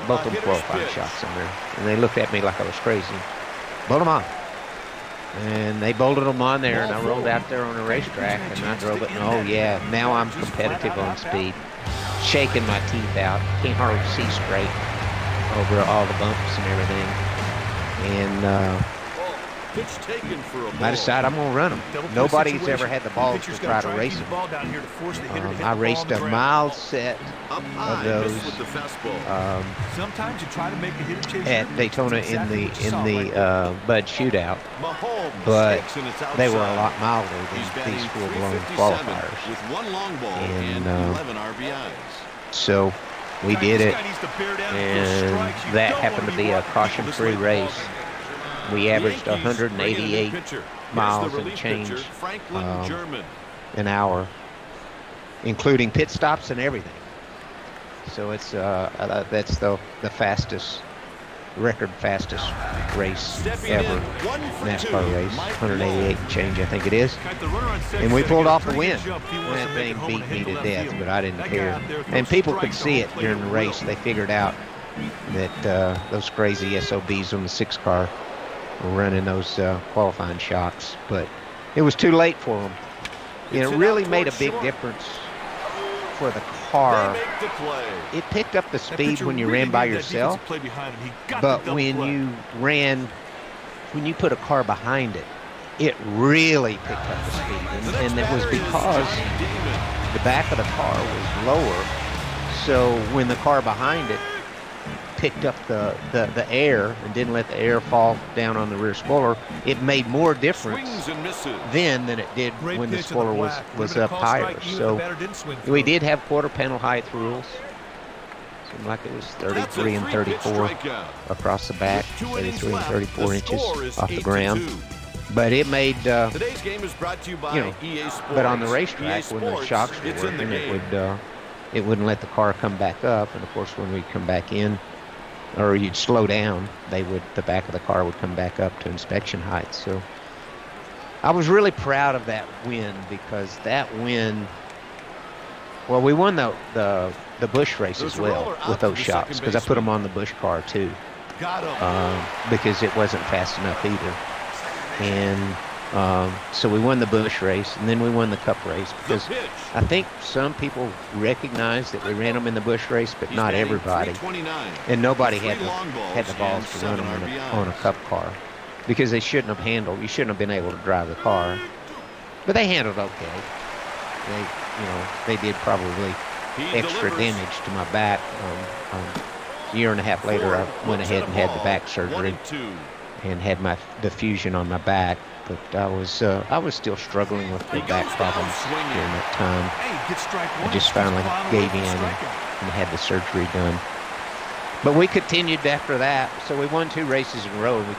both of them 405 shots in there. And they looked at me like I was crazy. Bolt them on. And they bolted them on there, and I rolled out there on the racetrack, and I drove it, and oh yeah, now I'm competitive on speed. Shaking my teeth out, can't hardly see straight over all the bumps and everything. And I decided I'm going to run them. Nobody's ever had the balls to try to race them. I raced a mild set of those at Daytona in the Bud Shootout, but they were a lot milder than these full-blown qualifiers. And so we did it, and that happened to be a caution-free race. We averaged 188 miles and change an hour, including pit stops and everything. So it's that's the fastest fastest race ever, NASCAR race, 188 and change, I think it is. And we pulled off the win. That thing beat me to death, but I didn't care. And people could see it during the race. They figured out that those crazy SOBs on the 6 car running those qualifying shocks, but it was too late for them. It really made a big difference for the car. It picked up the speed when you ran by yourself, but when you put a car behind it, it really picked up the speed, and it was because the back of the car was lower, so when the car behind it picked up the air and didn't let the air fall down on the rear spoiler, it made more difference then than it did when the spoiler was up higher. So we did have quarter panel height rules. Seemed like it was 33 and 34 across the back, 33 and 34 inches off the ground. But it made, Today's game is brought to you by EA Sports. But on the racetrack, when the shocks were working, it wouldn't let the car come back up. And of course, when we come back in, or you'd slow down, the back of the car would come back up to inspection height. So I was really proud of that win, because that win, well, we won the Busch race as well with those shocks, because I put them on the Busch car too, because it wasn't fast enough either. And so we won the Busch race, and then we won the Cup race, because I think some people recognize that we ran them in the Busch race, but not everybody. And nobody had the balls to run them on a Cup car, because you shouldn't have been able to drive the car. But they handled okay. They did probably extra damage to my back. A year and a half later, I went ahead and had the back surgery and had the fusion on my back, but I was still struggling with the back problems during that time. I just finally gave in and had the surgery done. But we continued after that, so we won 2 races in a row, and we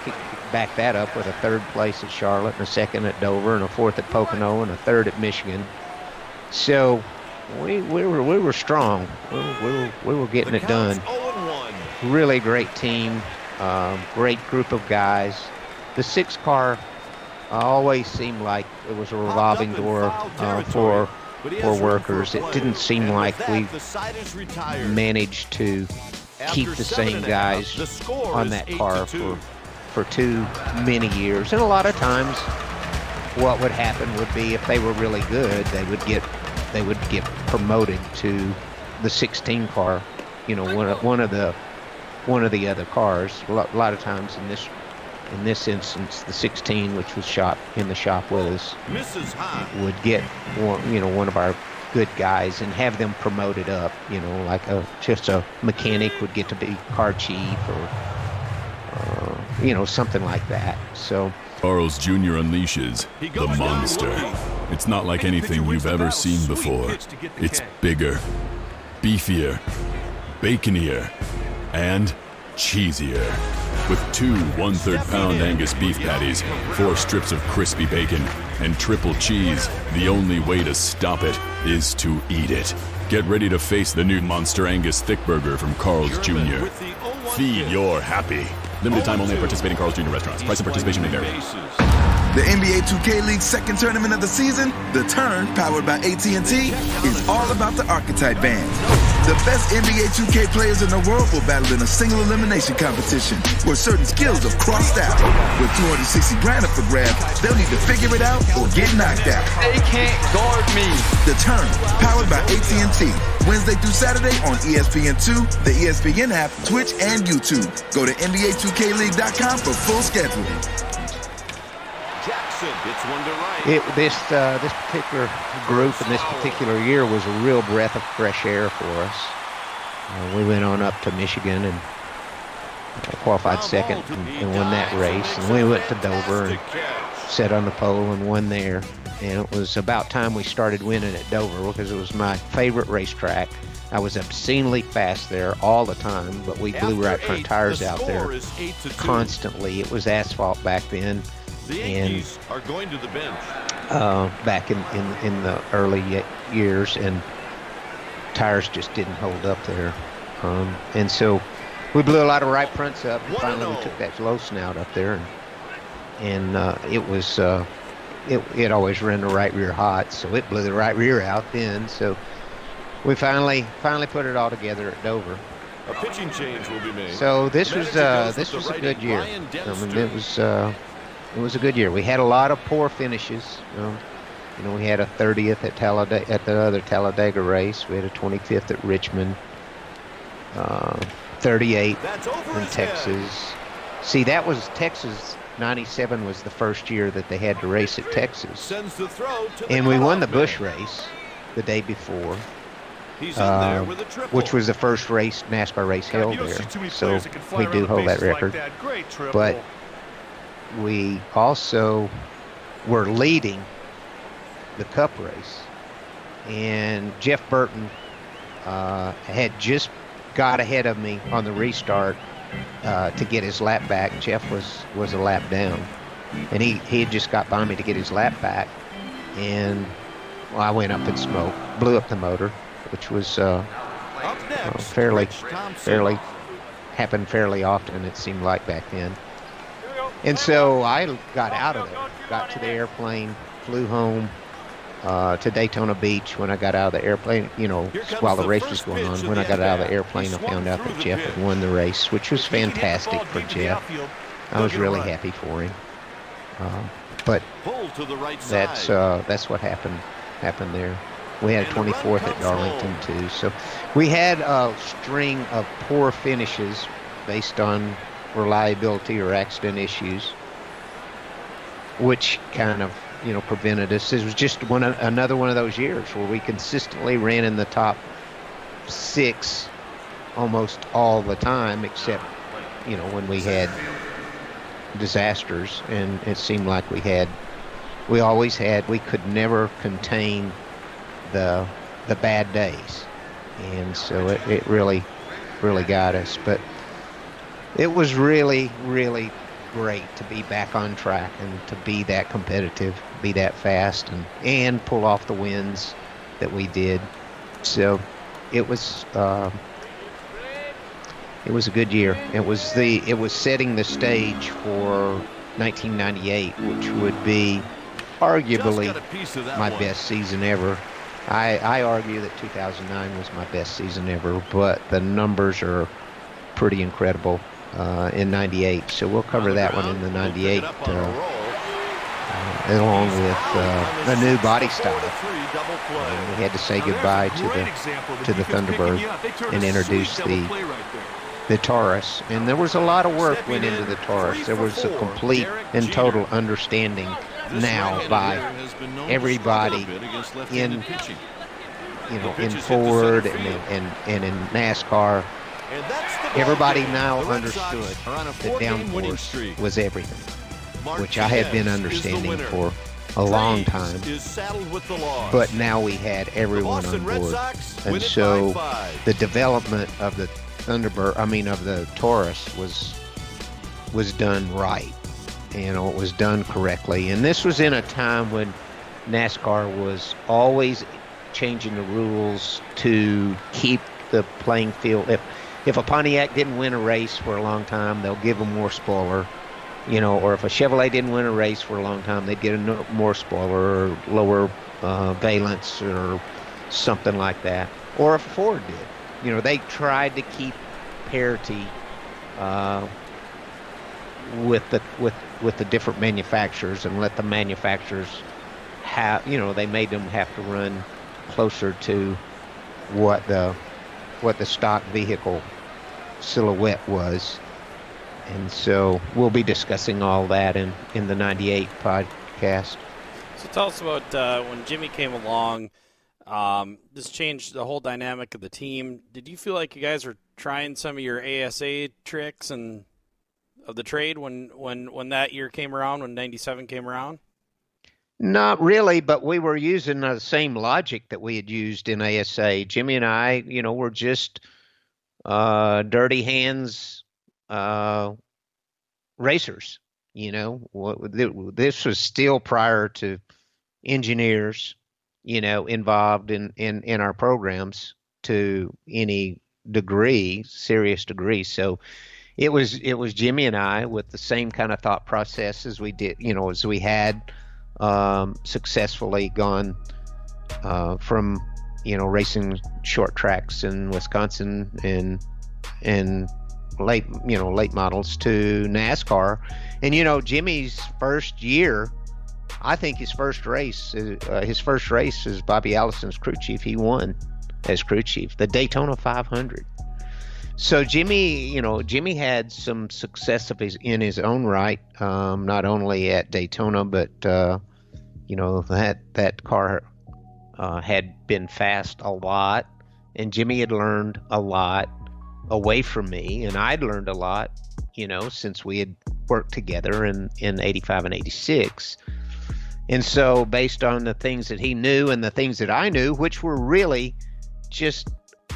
backed that up with a 3rd place at Charlotte, and a 2nd at Dover, and a 4th at Pocono, and a 3rd at Michigan. So we were strong. We were getting it done. Really great team. Great group of guys. The 6 car always seemed like it was a revolving door for workers. It didn't seem like we managed to keep the same guys on that car for too many years. And a lot of times what would happen would be, if they were really good, they would get promoted to the 16 car, one of the other cars. A lot of times in this instance, the 16, which was shot in the shop with us, would get one of our good guys and have them promoted up. Like just a mechanic would get to be car chief, or something like that. So Charles Jr. unleashes the monster. It's not like anything you've ever seen before. It's bigger, beefier, baconier, and cheesier. With 2 1/3-pound Angus beef patties, 4 strips of crispy bacon, and triple cheese, the only way to stop it is to eat it. Get ready to face the new Monster Angus Thick Burger from Carl's Jr. Feed your happy. Limited time only at participating Carl's Jr. restaurants. Price and participation may vary. The NBA 2K League's second tournament of the season, The Turn, powered by AT&T, is all about the archetype bands. The best NBA 2K players in the world will battle in a single elimination competition where certain skills are crossed out. With $260,000 up for grabs, they'll need to figure it out or get knocked out. They can't guard me. The Turn, powered by AT&T. Wednesday through Saturday on ESPN2, the ESPN app, Twitch, and YouTube. Go to NBA2KLeague.com for full schedule. This particular group and this particular year was a real breath of fresh air for us. We went on up to Michigan and qualified second and won that race. And we went to Dover and sat on the pole and won there. And it was about time we started winning at Dover, because it was my favorite racetrack. I was obscenely fast there all the time, but we blew right front tires out there constantly. It was asphalt back then. The Yankees are going to the bench. Back in the early years, and tires just didn't hold up there. And so we blew a lot of right fronts up, and finally we took that low snout up there, and it was it always ran the right rear hot, so it blew the right rear out then. So we finally put it all together at Dover. A pitching change will be made. So this was a good year. I mean, it was a good year. We had a lot of poor finishes. We had a 30th at the other Talladega race. We had a 25th at Richmond. 38 in Texas. See, that was Texas. 97 was the first year that they had to race at Texas. And we won the Busch race the day before, which was the first NASCAR race held there. So we do hold that record. But we also were leading the Cup race. And Jeff Burton had just got ahead of me on the restart to get his lap back. Jeff was a lap down, and he had just got by me to get his lap back, and I went up in smoke, blew up the motor, which was fairly happened fairly often, it seemed like back then. And so I got out of there, got to the airplane, flew home to Daytona Beach. When I got out of the airplane, while the race was going on, when I got out of the airplane, I found out that Jeff had won the race, which was fantastic for Jeff. I was really happy for him. But that's what happened there. We had a 24th at Darlington too. So we had a string of poor finishes based on reliability or accident issues, which kind of prevented us. It was just another one of those years where we consistently ran in the top 6 almost all the time, except when we had disasters, and it seemed like we could never contain the bad days, and so it really got us. But it was really great to be back on track and to be that competitive, be that fast, and pull off the wins that we did. So it was a good year. It was setting the stage for 1998, which would be arguably my best season ever. I argue that 2009 was my best season ever, but the numbers are pretty incredible in 98. So we'll cover that one in the 98 along with a new body style. We had to say goodbye to the Thunderbird and introduce the Taurus. And there was a lot of work went into the Taurus. There was a complete and total understanding now by everybody in Ford and in NASCAR. Everybody now understood that downforce was everything, which I had been understanding for a long time, but now we had everyone on board. And so the development of the of the Taurus was done right. It was done correctly. And this was in a time when NASCAR was always changing the rules to keep the playing field. If a Pontiac didn't win a race for a long time, they'll give them more spoiler, or if a Chevrolet didn't win a race for a long time, they'd get more spoiler or lower valence or something like that. Or if Ford did, they tried to keep parity with the different manufacturers and let the manufacturers have, they made them have to run closer to what the stock vehicle silhouette was. And so we'll be discussing all that in the 98 podcast. So tell us about when Jimmy came along. This changed the whole dynamic of the team. Did you feel like you guys were trying some of your ASA tricks and of the trade when that year came around, when 97 came around? Not really, but we were using the same logic that we had used in ASA. Jimmy and I, were just dirty hands racers. This was still prior to engineers, involved in our programs to any serious degree. So it was Jimmy and I with the same kind of thought process as we did, as we had successfully gone from racing short tracks in Wisconsin and late models to NASCAR. And Jimmy's first year, I think his first race is Bobby Allison's crew chief. He won as crew chief, the Daytona 500. So Jimmy had some success in his own right, not only at Daytona, but that car had been fast a lot, and Jimmy had learned a lot away from me, and I'd learned a lot, since we had worked together in 85 and 86. And so based on the things that he knew and the things that I knew, which were really just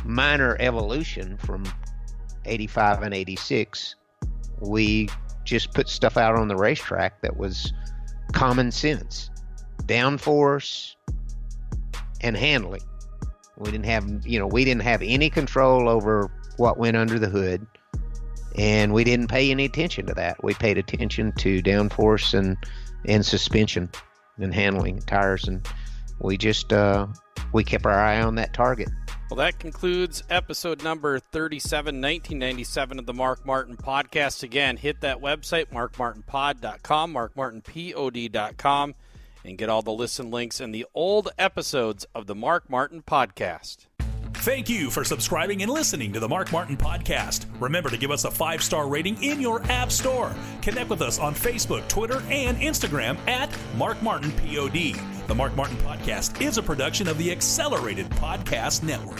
minor evolution from 85 and 86, we just put stuff out on the racetrack that was common sense, downforce and handling. We didn't have any control over what went under the hood, and we didn't pay any attention to that. We paid attention to downforce and suspension and handling tires, and we just we kept our eye on that target. Well, that concludes episode number 37, 1997 of the Mark Martin Podcast. Again, hit that website, markmartinpod.com, markmartinpod.com, and get all the listen links and the old episodes of the Mark Martin Podcast. Thank you for subscribing and listening to the Mark Martin Podcast. Remember to give us a 5-star rating in your app store. Connect with us on Facebook, Twitter, and Instagram at Mark Martin POD. The Mark Martin Podcast is a production of the Accelerated Podcast Network.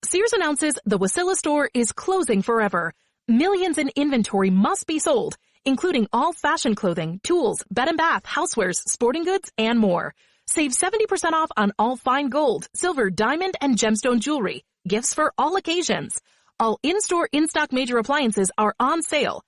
Sears announces the Wasilla store is closing forever. Millions in inventory must be sold, including all fashion clothing, tools, bed and bath, housewares, sporting goods, and more. Save 70% off on all fine gold, silver, diamond, and gemstone jewelry. Gifts for all occasions. All in-store, in-stock major appliances are on sale.